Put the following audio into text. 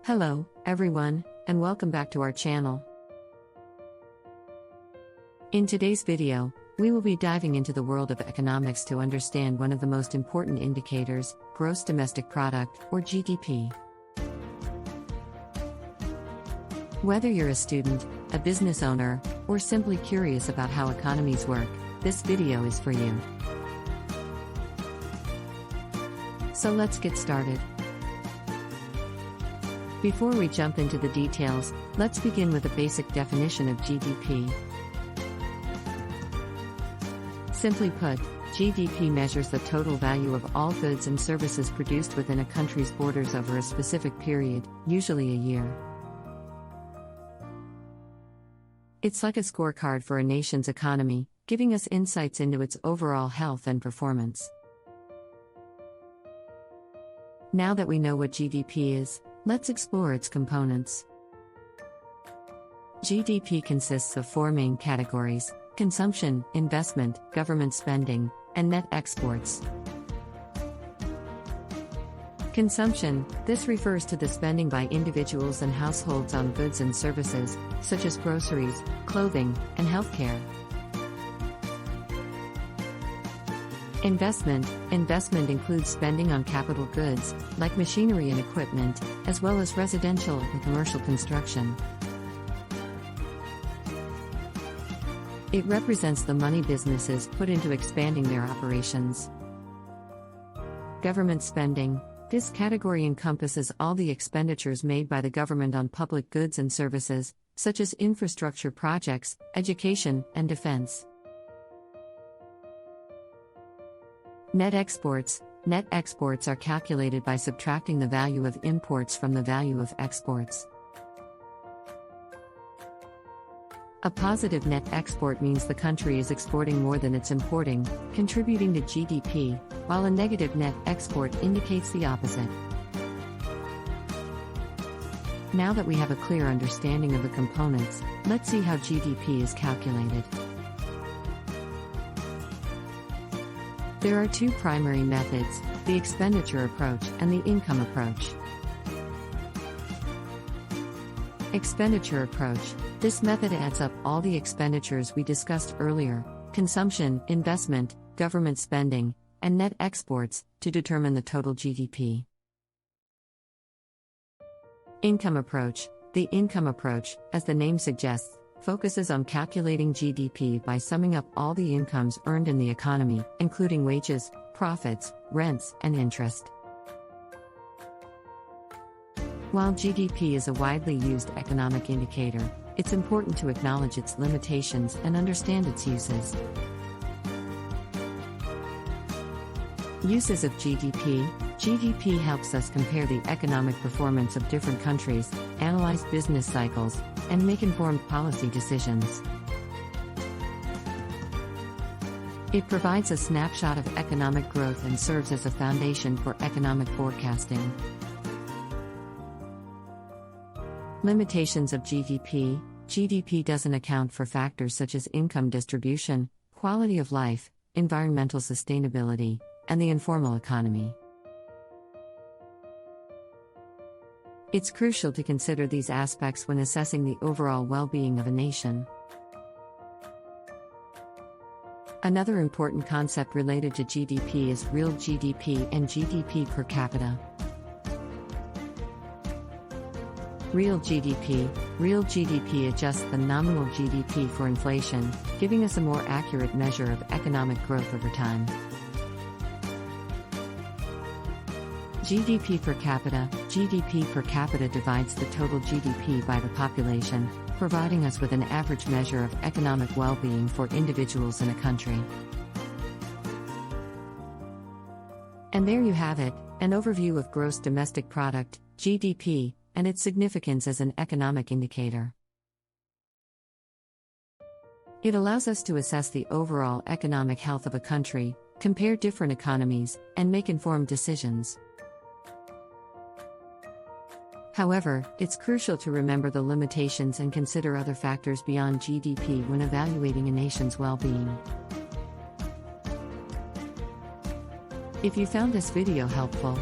Hello, everyone, and welcome back to our channel. In today's video, we will be diving into the world of economics to understand one of the most important indicators, gross domestic product, or GDP. Whether you're a student, a business owner, or simply curious about how economies work, this video is for you. So let's get started. Before we jump into the details, let's begin with a basic definition of GDP. Simply put, GDP measures the total value of all goods and services produced within a country's borders over a specific period, usually a year. It's like a scorecard for a nation's economy, giving us insights into its overall health and performance. Now that we know what GDP is, let's explore its components. GDP consists of four main categories: consumption, investment, government spending, and net exports. Consumption: this refers to the spending by individuals and households on goods and services, such as groceries, clothing, and healthcare. Investment: investment includes spending on capital goods, like machinery and equipment, as well as residential and commercial construction. It represents the money businesses put into expanding their operations. Government spending: this category encompasses all the expenditures made by the government on public goods and services, such as infrastructure projects, education, and defense. Net exports: net exports are calculated by subtracting the value of imports from the value of exports. A positive net export means the country is exporting more than it's importing, contributing to GDP, while a negative net export indicates the opposite. Now that we have a clear understanding of the components, let's see how GDP is calculated. There are two primary methods: the expenditure approach and the income approach. Expenditure approach: this method adds up all the expenditures we discussed earlier, consumption, investment, government spending, and net exports, to determine the total GDP. Income approach: the income approach, as the name suggests, focuses on calculating GDP by summing up all the incomes earned in the economy, including wages, profits, rents, and interest. While GDP is a widely used economic indicator, it's important to acknowledge its limitations and understand its uses. Uses of GDP: GDP helps us compare the economic performance of different countries, analyze business cycles, and make informed policy decisions. It provides a snapshot of economic growth and serves as a foundation for economic forecasting. Limitations of GDP: GDP doesn't account for factors such as income distribution, quality of life, environmental sustainability, and the informal economy. It's crucial to consider these aspects when assessing the overall well-being of a nation. Another important concept related to GDP is real GDP and GDP per capita. Real GDP: real GDP adjusts the nominal GDP for inflation, giving us a more accurate measure of economic growth over time. GDP per capita: GDP per capita divides the total GDP by the population, providing us with an average measure of economic well-being for individuals in a country. And there you have it, an overview of gross domestic product, GDP, and its significance as an economic indicator. It allows us to assess the overall economic health of a country, compare different economies, and make informed decisions. However, it's crucial to remember the limitations and consider other factors beyond GDP when evaluating a nation's well-being. If you found this video helpful,